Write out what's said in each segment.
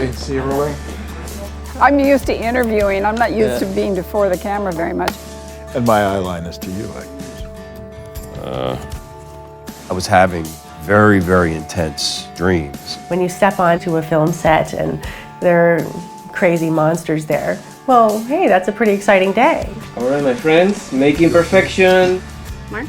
Okay, see you rolling. I'm used to interviewing. I'm not used to being before the camera very much. And my eye line is to you, I was having very, very intense dreams. When you step onto a film set and there are crazy monsters there, well, hey, that's a pretty exciting day. All right, my friends, making perfection. Mark?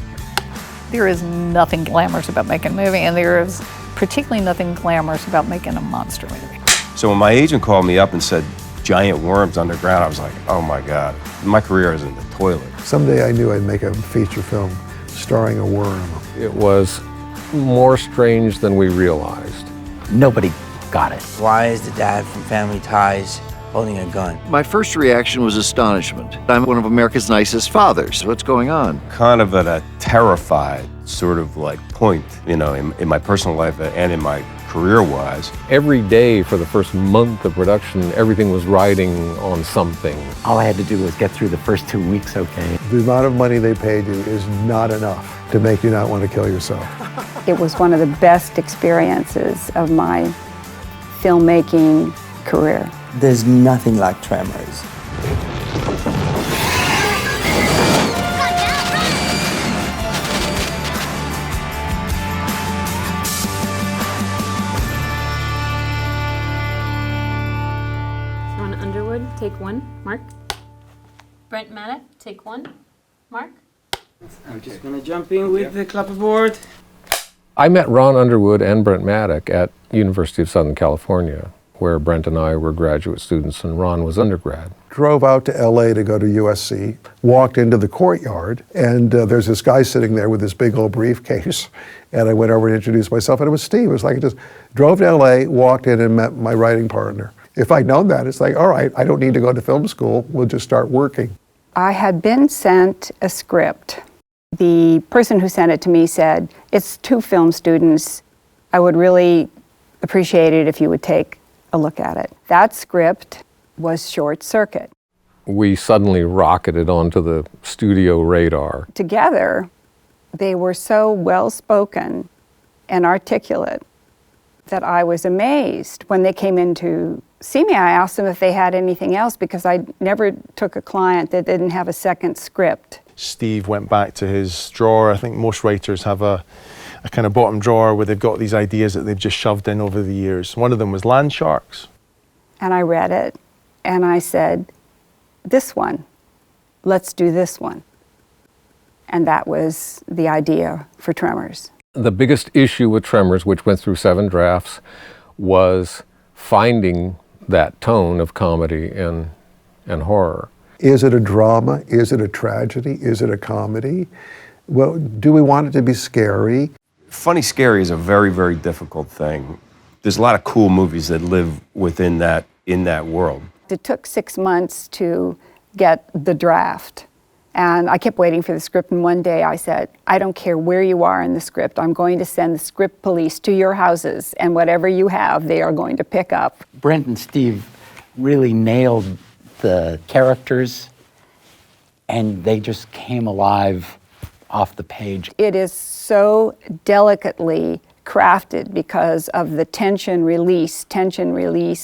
There is nothing glamorous about making a movie, and there is particularly nothing glamorous about making a monster movie. So when my agent called me up and said, giant worms underground, I was like, oh my God, my career is in the toilet. Someday I knew I'd make a feature film starring a worm. It was more strange than we realized. Nobody got it. Why is the dad from Family Ties holding a gun? My first reaction was astonishment. I'm one of America's nicest fathers. What's going on? Kind of at a terrified sort of like point, you know, in my personal life and in my career-wise. Every day for the first month of production, everything was riding on something. All I had to do was get through the first 2 weeks okay. The amount of money they paid you is not enough to make you not want to kill yourself. It was one of the best experiences of my filmmaking career. There's nothing like Tremors. On Underwood, take one, Mark. Brent Maddock, take one, Mark. I'm just gonna jump in with the clapperboard. I met Ron Underwood and Brent Maddock at University of Southern California, where Brent and I were graduate students and Ron was undergrad. Drove out to LA to go to USC, walked into the courtyard, and there's this guy sitting there with this big old briefcase. And I went over and introduced myself, and it was Steve. It was like I just drove to LA, walked in and met my writing partner. If I'd known that, it's like, all right, I don't need to go to film school, we'll just start working. I had been sent a script. The person who sent it to me said, it's 2 film students. I would really appreciate it if you would take a look at it. That script was Short Circuit. We suddenly rocketed onto the studio radar. Together, they were so well-spoken and articulate that I was amazed. When they came in to see me, I asked them if they had anything else because I never took a client that didn't have a second script. Steve went back to his drawer. I think most writers have a kind of bottom drawer where they've got these ideas that they've just shoved in over the years. One of them was land sharks. And I read it, and I said, this one, let's do this one. And that was the idea for Tremors. The biggest issue with Tremors, which went through 7 drafts, was finding that tone of comedy and horror. Is it a drama? Is it a tragedy? Is it a comedy? Well, do we want it to be scary? Funny scary is a very, very difficult thing. There's a lot of cool movies that live within that, in that world. It took 6 months to get the draft. And I kept waiting for the script, and one day I said, I don't care where you are in the script, I'm going to send the script police to your houses, and whatever you have, they are going to pick up. Brent and Steve really nailed the characters, and they just came alive off the page. It is so delicately crafted because of the tension release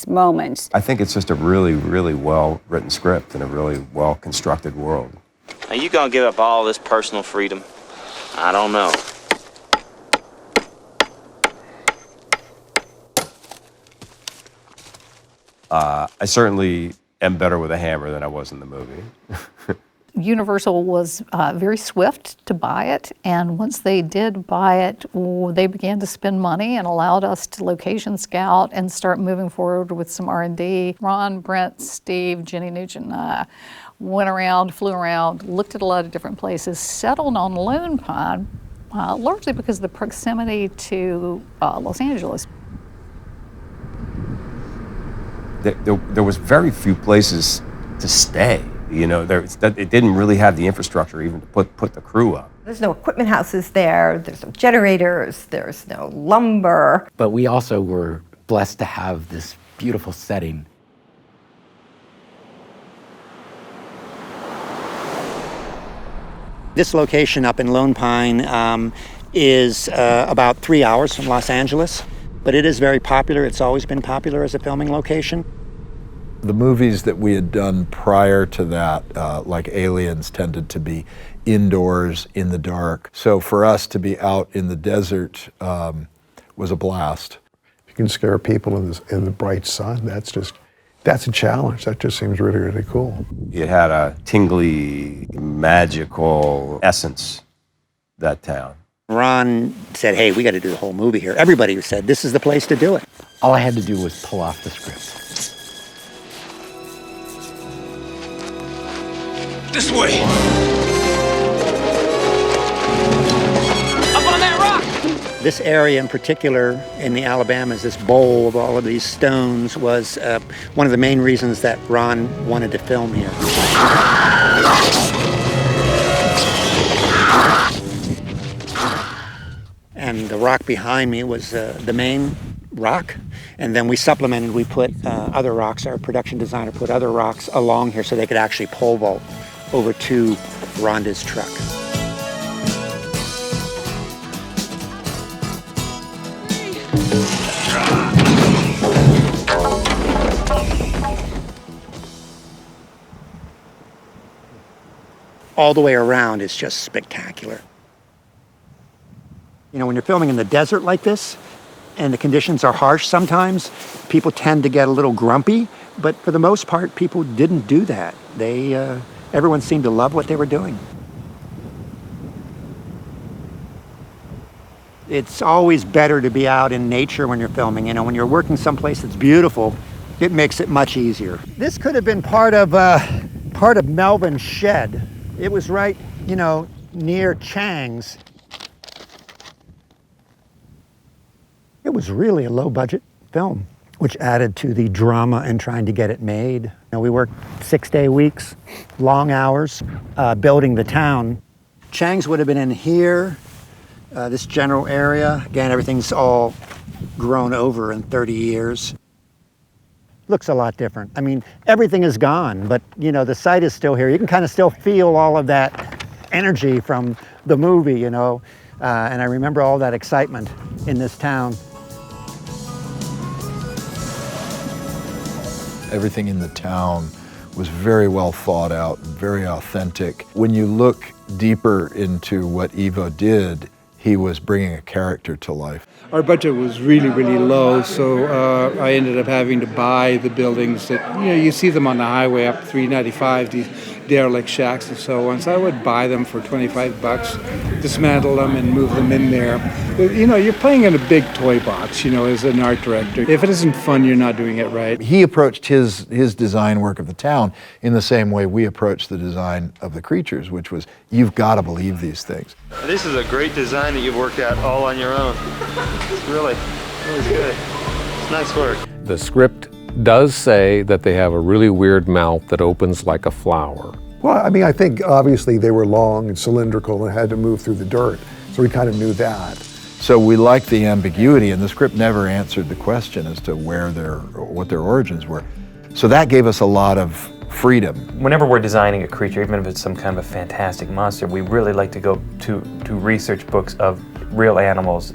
moments. I think it's just a really, really well-written script and a really well-constructed world. Are you gonna give up all this personal freedom? I don't know. I certainly am better with a hammer than I was in the movie. Universal was very swift to buy it, and once they did buy it, they began to spend money and allowed us to location scout and start moving forward with some R&D. Ron, Brent, Steve, Jenny Nugent, went around, flew around, looked at a lot of different places, settled on Lone Pine, largely because of the proximity to Los Angeles. There was very few places to stay. You know, it didn't really have the infrastructure even to put the crew up. There's no equipment houses there, there's no generators, there's no lumber. But we also were blessed to have this beautiful setting. This location up in Lone Pine is about 3 hours from Los Angeles. But it is very popular. It's always been popular as a filming location. The movies that we had done prior to that, like Aliens, tended to be indoors in the dark. So for us to be out in the desert was a blast. You can scare people in the bright sun. That's a challenge. That just seems really, really cool. It had a tingly, magical essence, that town. Ron said, hey, we got to do the whole movie here. Everybody said, this is the place to do it. All I had to do was pull off the script. This way! Up on that rock! This area in particular in the Alabamas, this bowl of all of these stones, was one of the main reasons that Ron wanted to film here. And the rock behind me was the main rock. And then we supplemented, we put other rocks, our production designer put other rocks along here so they could actually pole vault over to Rhonda's truck. All the way around is just spectacular. You know, when you're filming in the desert like this, and the conditions are harsh sometimes, people tend to get a little grumpy, but for the most part, people didn't do that. Everyone seemed to love what they were doing. It's always better to be out in nature when you're filming. You know, when you're working someplace that's beautiful, it makes it much easier. This could have been part of Melvin's shed. It was right, you know, near Chang's. It was really a low-budget film, which added to the drama in trying to get it made. You know, we worked 6-day weeks, long hours, building the town. Chang's would have been in here, this general area. Again, everything's all grown over in 30 years. Looks a lot different. I mean, everything is gone, but you know, the site is still here. You can kind of still feel all of that energy from the movie, you know, and I remember all that excitement in this town. Everything in the town was very well thought out, very authentic. When you look deeper into what Ivo did, he was bringing a character to life. Our budget was really, really low, so I ended up having to buy the buildings that, you know, you see them on the highway up 395, these derelict shacks and so on. So I would buy them for $25, dismantle them and move them in there. You know, you're playing in a big toy box, you know, as an art director. If it isn't fun, you're not doing it right. He approached his design work of the town in the same way we approached the design of the creatures, which was, you've got to believe these things. This is a great design that you've worked out all on your own. It's really good. It's nice work. The script does say that they have a really weird mouth that opens like a flower. Well, I mean, I think obviously they were long and cylindrical and had to move through the dirt, so we kind of knew that. So we liked the ambiguity, and the script never answered the question as to what their origins were. So that gave us a lot of freedom. Whenever we're designing a creature, even if it's some kind of a fantastic monster, we really like to go to research books of real animals,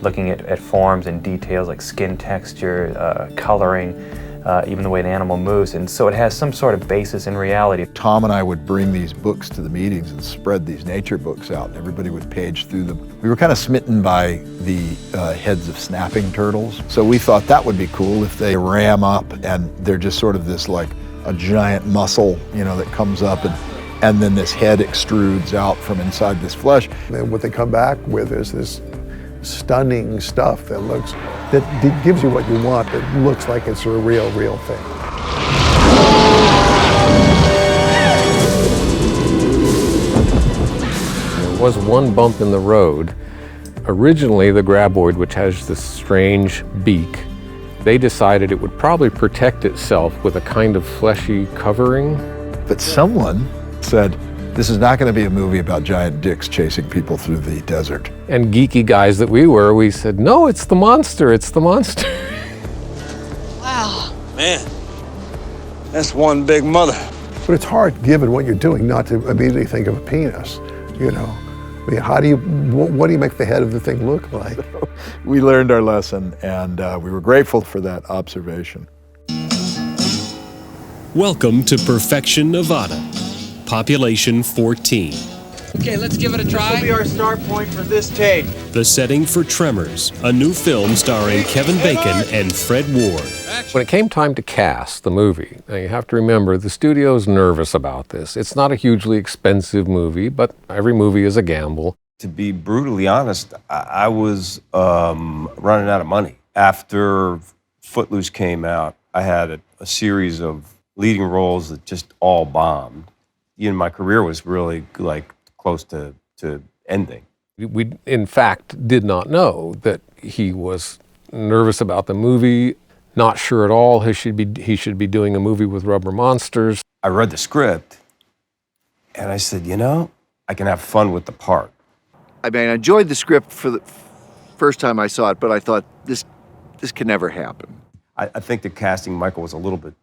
looking at forms and details like skin texture, coloring, even the way an animal moves, and so it has some sort of basis in reality. Tom and I would bring these books to the meetings and spread these nature books out, and everybody would page through them. We were kind of smitten by the heads of snapping turtles, so we thought that would be cool if they ram up and they're just sort of this like a giant muscle, you know, that comes up and then this head extrudes out from inside this flesh. And what they come back with is this stunning stuff that gives you what you want, that looks like it's a real thing. There was one bump in the road. Originally, the graboid, which has this strange beak, they decided it would probably protect itself with a kind of fleshy covering. But someone said, this is not going to be a movie about giant dicks chasing people through the desert. And geeky guys that we were, we said, no, it's the monster, it's the monster. Wow. Man, that's one big mother. But it's hard, given what you're doing, not to immediately think of a penis, you know. I mean, what do you make the head of the thing look like? We learned our lesson, and we were grateful for that observation. Welcome to Perfection, Nevada. Population 14. Okay, let's give it a try. This will be our start point for this take. The setting for Tremors, a new film starring Kevin Bacon and Fred Ward. When it came time to cast the movie, now you have to remember the studio's nervous about this. It's not a hugely expensive movie, but every movie is a gamble. To be brutally honest, I was running out of money. After Footloose came out, I had a series of leading roles that just all bombed. My career was really like close to ending. We, in fact, did not know that he was nervous about the movie, not sure at all he should be doing a movie with rubber monsters. I read the script, and I said, I can have fun with the part. I mean, I enjoyed the script for the first time I saw it, but I thought this can never happen. I think the casting Michael was a little bit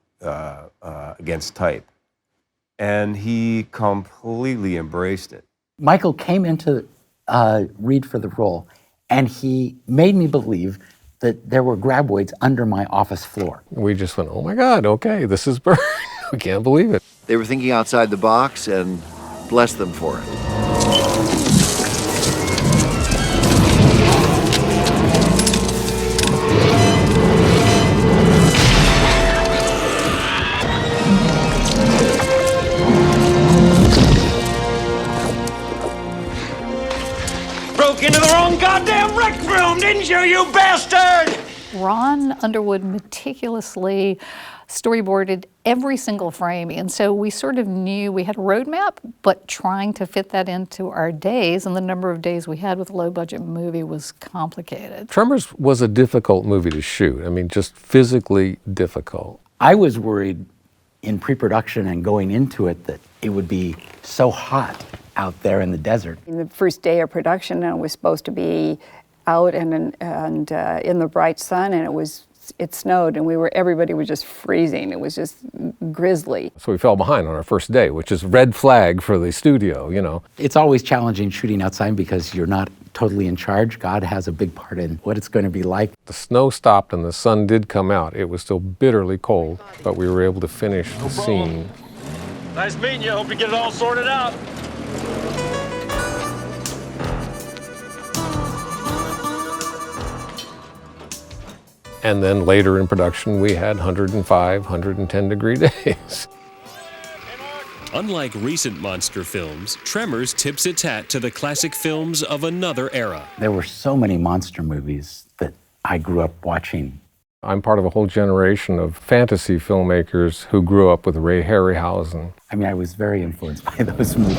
against type, and he completely embraced it. Michael came in to read for the role, and he made me believe that there were graboids under my office floor. We just went, oh my God, okay, this is Bert. We can't believe it. They were thinking outside the box, and bless them for it. Broke into the wrong goddamn rec room, didn't you, you bastard? Ron Underwood meticulously storyboarded every single frame, and so we sort of knew we had a roadmap, but trying to fit that into our days and the number of days we had with a low-budget movie was complicated. Tremors was a difficult movie to shoot. I mean, just physically difficult. I was worried in pre-production and going into it that it would be so hot out there in the desert. In the first day of production, it was supposed to be out and in the bright sun, and it snowed, and everybody was just freezing. It was just grisly. So we fell behind on our first day, which is red flag for the studio, It's always challenging shooting outside because you're not totally in charge. God has a big part in what it's going to be like. The snow stopped and the sun did come out. It was still bitterly cold, but we were able to finish the scene. Nice meeting you. Hope you get it all sorted out. And then later in production, we had 105, 110-degree days. Unlike recent monster films, Tremors tips its hat to the classic films of another era. There were so many monster movies that I grew up watching. I'm part of a whole generation of fantasy filmmakers who grew up with Ray Harryhausen. I mean, I was very influenced by those movies.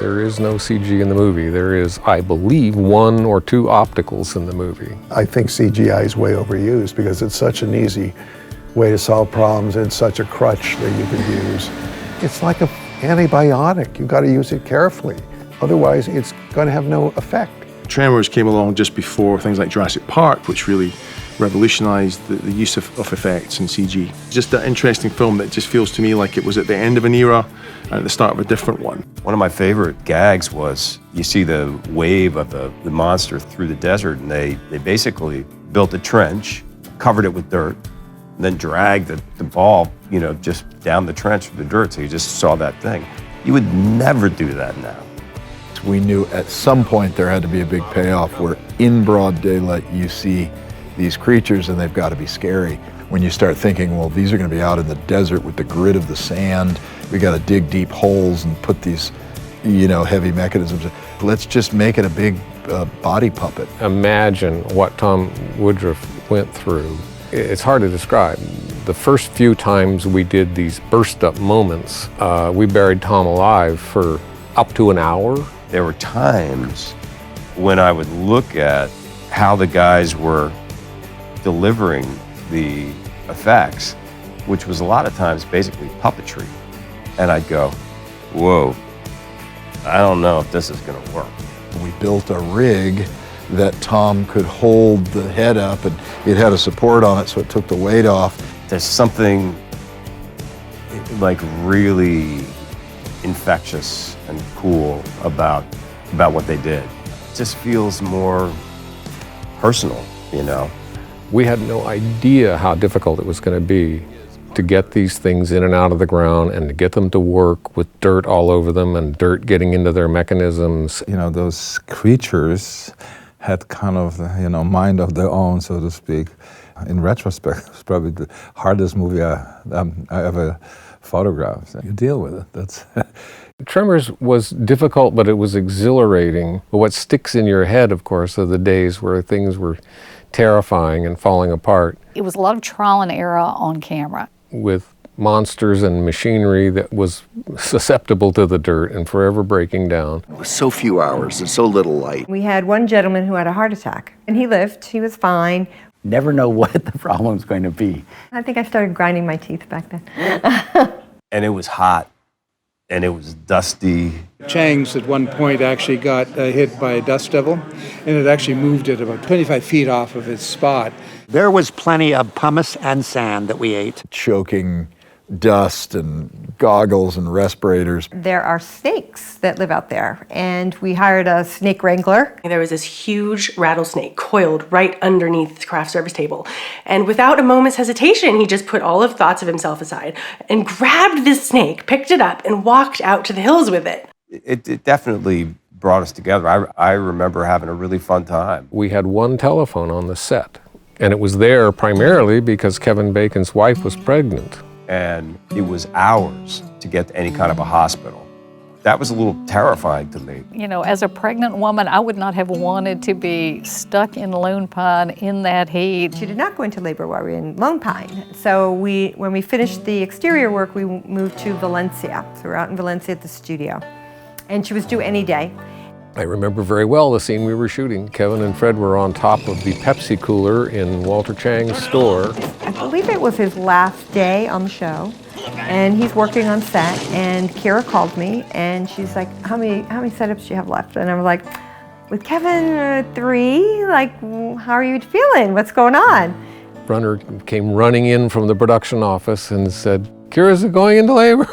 There is no CG in the movie. There is, I believe, 1 or 2 opticals in the movie. I think CGI is way overused because it's such an easy way to solve problems and such a crutch that you can use. It's like an antibiotic. You've got to use it carefully. Otherwise, it's going to have no effect. Tremors came along just before things like Jurassic Park, which really revolutionized the use of effects and CG. Just an interesting film that just feels to me like it was at the end of an era and at the start of a different one. One of my favorite gags was you see the wave of the monster through the desert, and they basically built a trench, covered it with dirt, and then dragged the ball, just down the trench with the dirt, so you just saw that thing. You would never do that now. We knew at some point there had to be a big payoff where in broad daylight you see these creatures and they've got to be scary. When you start thinking, well, these are going to be out in the desert with the grit of the sand, we got to dig deep holes and put these, heavy mechanisms. Let's just make it a big body puppet. Imagine what Tom Woodruff went through. It's hard to describe. The first few times we did these burst up moments, we buried Tom alive for up to an hour. There were times when I would look at how the guys were delivering the effects, which was a lot of times basically puppetry. And I'd go, whoa, I don't know if this is going to work. We built a rig that Tom could hold the head up, and it had a support on it so it took the weight off. There's something like really infectious and cool about what they did. It just feels more personal, you know? We had no idea how difficult it was going to be to get these things in and out of the ground and to get them to work with dirt all over them and dirt getting into their mechanisms. You know, those creatures had kind of, you know, mind of their own, so to speak. In retrospect, it's probably the hardest movie I ever photographed. You deal with it. That's Tremors was difficult, but it was exhilarating. But what sticks in your head, of course, are the days where things were terrifying and falling apart. It was a lot of trial and error on camera. With monsters and machinery that was susceptible to the dirt and forever breaking down. So few hours and so little light. We had one gentleman who had a heart attack, and he lived. He was fine. Never know what the problem's going to be. I think I started grinding my teeth back then. And it was hot, and it was dusty. Chang's at one point actually got hit by a dust devil, and it actually moved it about 25 feet off of its spot. There was plenty of pumice and sand that we ate. choking dust and goggles and respirators. There are snakes that live out there, and we hired a snake wrangler. There was this huge rattlesnake coiled right underneath the craft service table. And without a moment's hesitation, he just put all of thoughts of himself aside and grabbed this snake, picked it up, and walked out to the hills with it. It definitely brought us together. I remember having a really fun time. We had one telephone on the set, and it was there primarily because Kevin Bacon's wife was pregnant. And it was hours to get to any kind of a hospital. That was a little terrifying to me. You know, as a pregnant woman, I would not have wanted to be stuck in Lone Pine in that heat. She did not go into labor while we were in Lone Pine. So when we finished the exterior work, we moved to Valencia. So we were out in Valencia at the studio. And she was due any day. I remember very well the scene we were shooting. Kevin and Fred were on top of the Pepsi cooler in Walter Chang's store. I believe it was his last day on the show, and he's working on set, and Kira called me, and she's like, how many setups do you have left? And I was like, with Kevin, 3, like, how are you feeling? What's going on? Brunner came running in from the production office and said, Kira's going into labor.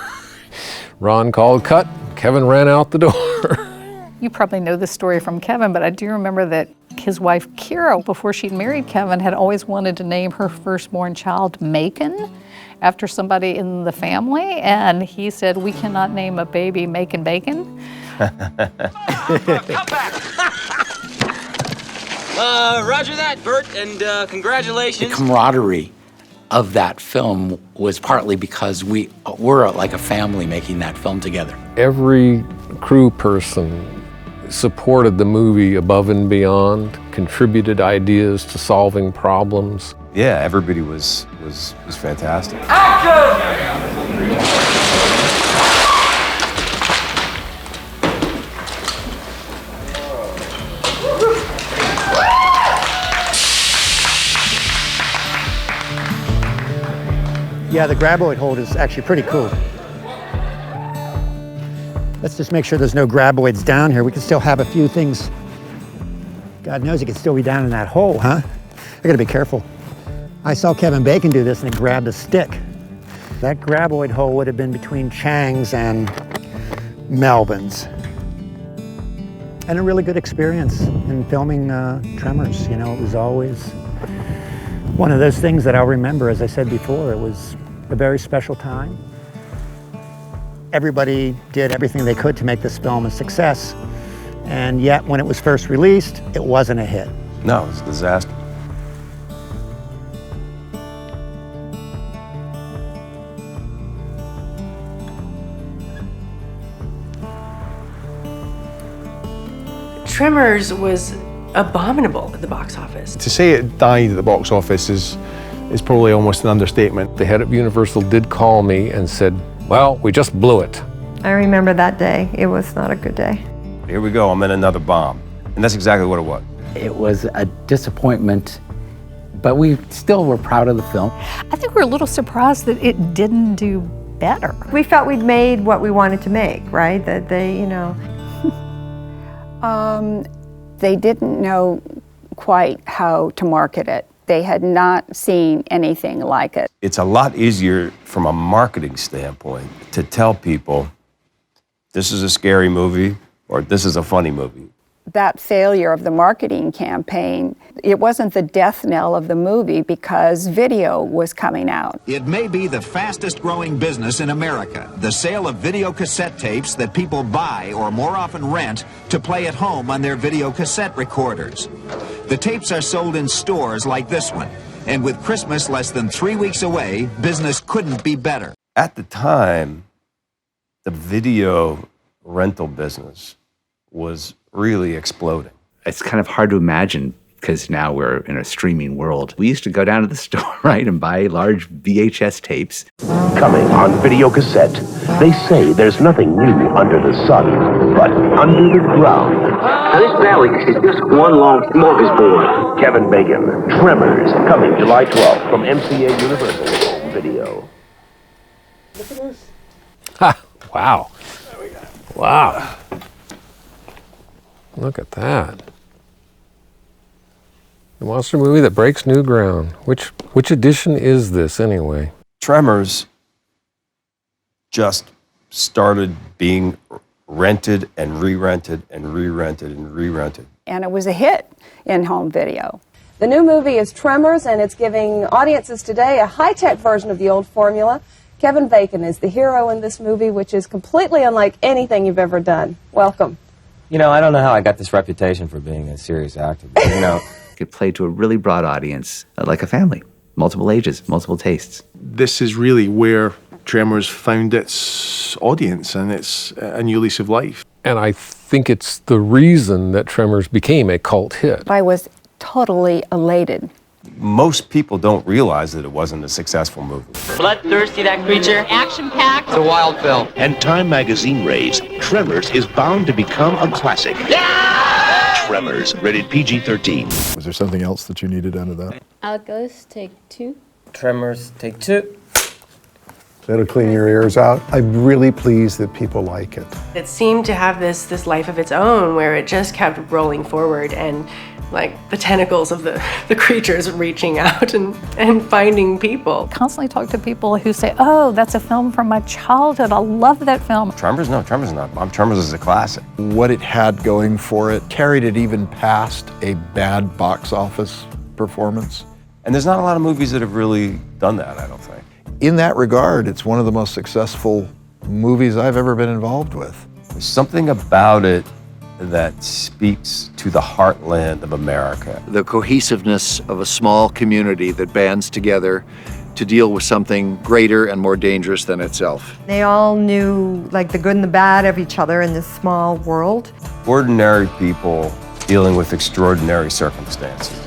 Ron called cut, Kevin ran out the door. You probably know this story from Kevin, but I do remember that his wife, Kira, before she'd married Kevin, had always wanted to name her firstborn child Macon after somebody in the family, and he said, we cannot name a baby Macon Bacon. Come back! Roger that, Bert, and congratulations. The camaraderie of that film was partly because we were like a family making that film together. Every crew person supported the movie above and beyond, contributed ideas to solving problems. Yeah, everybody was fantastic. Yeah, the graboid hold is actually pretty cool. Let's just make sure there's no graboids down here. We can still have a few things. God knows it could still be down in that hole, huh? I gotta be careful. I saw Kevin Bacon do this and he grabbed a stick. That graboid hole would have been between Chang's and Melvin's. And a really good experience in filming Tremors. You know, it was always one of those things that I'll remember. As I said before, it was a very special time. Everybody did everything they could to make this film a success, and yet when it was first released, it wasn't a hit. No, it was a disaster. Tremors was abominable at the box office. To say it died at the box office is probably almost an understatement. The head of Universal did call me and said, well, we just blew it. I remember that day. It was not a good day. Here we go, I'm in another bomb. And that's exactly what it was. It was a disappointment, but we still were proud of the film. I think we're a little surprised that it didn't do better. We felt we'd made what we wanted to make, right? That they, you know. They didn't know quite how to market it. They had not seen anything like it. It's a lot easier from a marketing standpoint to tell people this is a scary movie or this is a funny movie. That failure of the marketing campaign, it wasn't the death knell of the movie because video was coming out. It may be the fastest growing business in America, the sale of video cassette tapes that people buy or more often rent to play at home on their video cassette recorders. The tapes are sold in stores like this one, and with Christmas less than 3 weeks away, business couldn't be better. At the time, the video rental business was really exploding. It's kind of hard to imagine because now we're in a streaming world. We used to go down to the store, right, and buy large VHS tapes. Coming on video cassette, they say there's nothing new under the sun, but under the ground. Now this valley is just one long smorgasbord. Kevin Bacon, Tremors, coming July 12th from MCA Universal Home Video. Look at this. Ha! Wow. There we go. Wow. Look at that. The monster movie that breaks new ground. Which edition is this anyway? Tremors just started being rented and re-rented and re-rented and re-rented. And it was a hit in home video. The new movie is Tremors, and it's giving audiences today a high-tech version of the old formula. Kevin Bacon is the hero in this movie, which is completely unlike anything you've ever done. Welcome. You know, I don't know how I got this reputation for being a serious actor, but, you know. It played to a really broad audience, like a family, multiple ages, multiple tastes. This is really where Tremors found its audience and it's a new lease of life. And I think it's the reason that Tremors became a cult hit. I was totally elated. Most people don't realize that it wasn't a successful movie. Bloodthirsty, that creature. Action-packed. It's a wild film. And Time magazine raves, Tremors is bound to become a classic. Yeah! Tremors, rated PG-13. Was there something else that you needed out of that? Alec Gillis, take 2. Tremors, take 2. That'll clean your ears out. I'm really pleased that people like it. It seemed to have this life of its own where it just kept rolling forward and like the tentacles of the creatures reaching out and finding people. Constantly talk to people who say, oh, that's a film from my childhood. I love that film. Tremors? No, Tremors not. Tremors is a classic. What it had going for it carried it even past a bad box office performance. And there's not a lot of movies that have really done that, I don't think. In that regard, it's one of the most successful movies I've ever been involved with. There's something about it that speaks to the heartland of America. The cohesiveness of a small community that bands together to deal with something greater and more dangerous than itself. They all knew like the good and the bad of each other in this small world. Ordinary people dealing with extraordinary circumstances.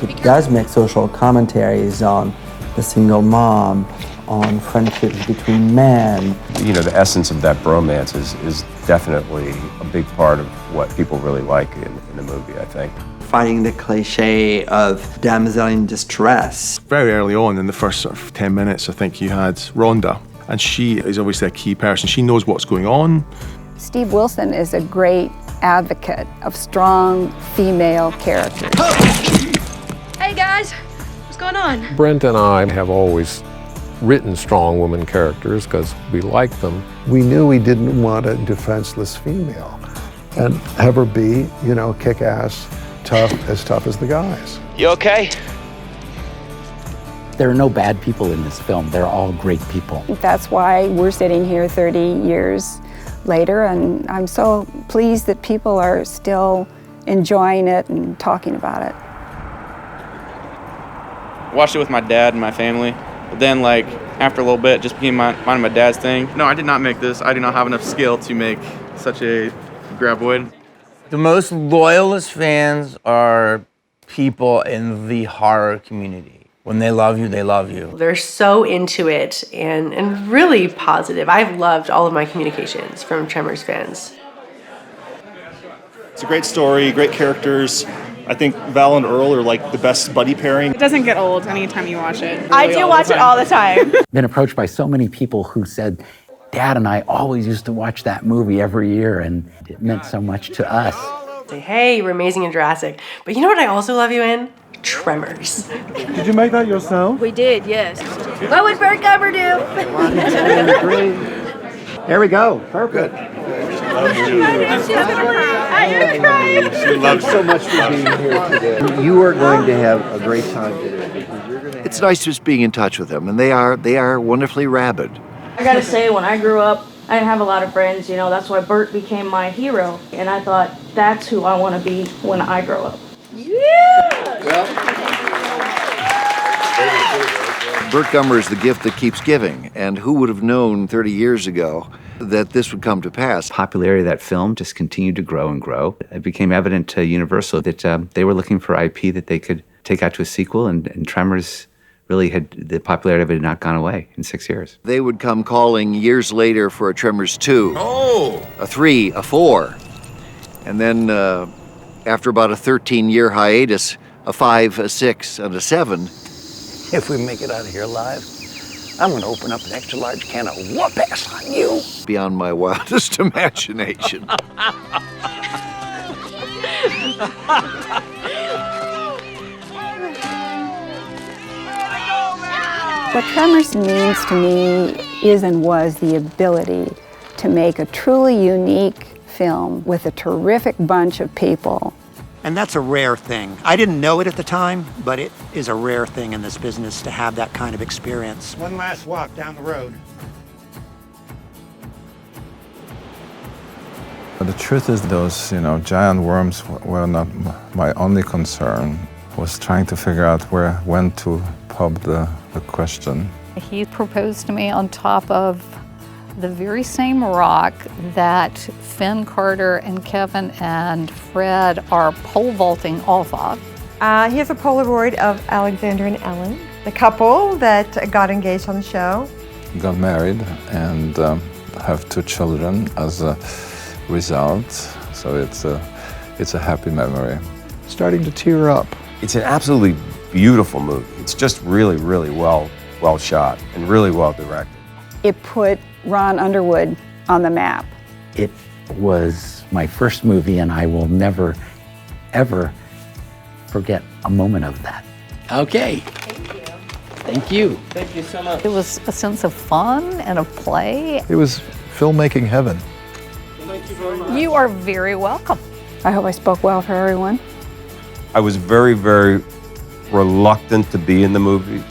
It does make social commentaries on the single mom, on friendships between men. You know, the essence of that bromance is definitely a big part of what people really like in the movie, I think. Fighting the cliche of damsel in distress. Very early on, in the first sort of 10 minutes, I think you had Rhonda, and she is obviously a key person. She knows what's going on. Steve Wilson is a great advocate of strong female characters. Hey guys, what's going on? Brent and I have always written strong woman characters because we like them. We knew we didn't want a defenseless female and have her be, you know, kick-ass, tough as the guys. You okay? There are no bad people in this film. They're all great people. That's why we're sitting here 30 years later, and I'm so pleased that people are still enjoying it and talking about it. Watched it with my dad and my family, but then like after a little bit, it just became mine and my dad's thing. No, I did not make this. I do not have enough skill to make such a graboid. The most loyalist fans are people in the horror community. When they love you, they love you. They're so into it and really positive. I've loved all of my communications from Tremors fans. It's a great story, great characters. I think Val and Earl are like the best buddy pairing. It doesn't get old anytime you watch it. I do watch it all the time. Been approached by so many people who said, Dad and I always used to watch that movie every year and it meant so much to us. Say, hey, you're amazing in Jurassic. But you know what I also love you in? Tremors. Did you make that yourself? We did, yes. What would Bert Gummer do? There we go. Perfect. She loves so much for being here today. You are going to have a great time today. It's nice just being in touch with them, and they are wonderfully rabid. I gotta say, when I grew up, I didn't have a lot of friends, you know, that's why Bert became my hero. And I thought, that's who I want to be when I grow up. Bert Gummer is the gift that keeps giving, and who would have known 30 years ago that this would come to pass? Popularity of that film just continued to grow and grow. It became evident to Universal that they were looking for IP that they could take out to a sequel, and Tremors really the popularity of it had not gone away in 6 years. They would come calling years later for a Tremors 2, a 3, a 4, and then after about a 13-year hiatus, a 5, a 6, and a 7. If we make it out of here alive, I'm going to open up an extra large can of whoop-ass on you. Beyond my wildest imagination. What Tremors means to me is and was the ability to make a truly unique film with a terrific bunch of people. And that's a rare thing. I didn't know it at the time, but it is a rare thing in this business to have that kind of experience. One last walk down the road. The truth is those, giant worms were not my only concern. I was trying to figure out when to pop the question. He proposed to me on top of the very same rock that Finn, Carter, and Kevin and Fred are pole vaulting off of. Here's a Polaroid of Alexander and Ellen, the couple that got engaged on the show. Got married and have 2 children as a result, so it's a happy memory. Starting to tear up. It's an absolutely beautiful movie. It's just really, really well shot and really well directed. It put Ron Underwood on the map. It was my first movie, and I will never, ever forget a moment of that. Okay. Thank you. Thank you so much. It was a sense of fun and of play. It was filmmaking heaven. Thank you very much. You are very welcome. I hope I spoke well for everyone. I was very, very reluctant to be in the movie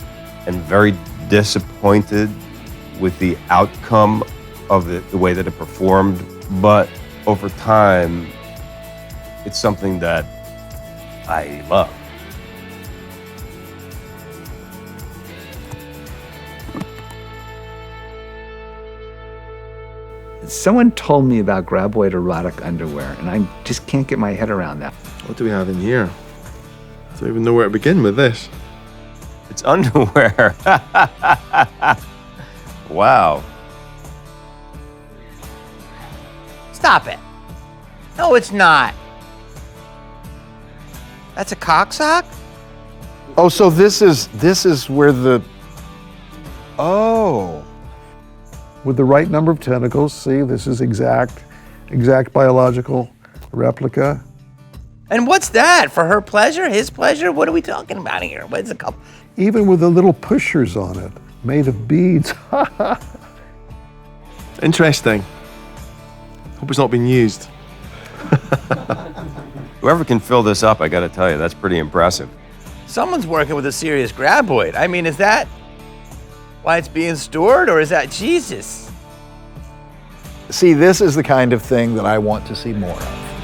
and very disappointed with the outcome of the way that it performed. But over time, it's something that I love. Someone told me about graboid erotic underwear, and I just can't get my head around that. What do we have in here? I don't even know where to begin with this. It's underwear. Wow. Stop it. No, it's not. That's a cock sock? Oh, so this is where the... Oh. With the right number of tentacles, see, this is exact biological replica. And what's that? For her pleasure? His pleasure? What are we talking about here? What's a couple? Even with the little pushers on it, made of beads. Interesting. Hope it's not been used. Whoever can fill this up, I gotta tell you, that's pretty impressive. Someone's working with a serious graboid. I mean, is that why it's being stored, or is that Jesus? See, this is the kind of thing that I want to see more of.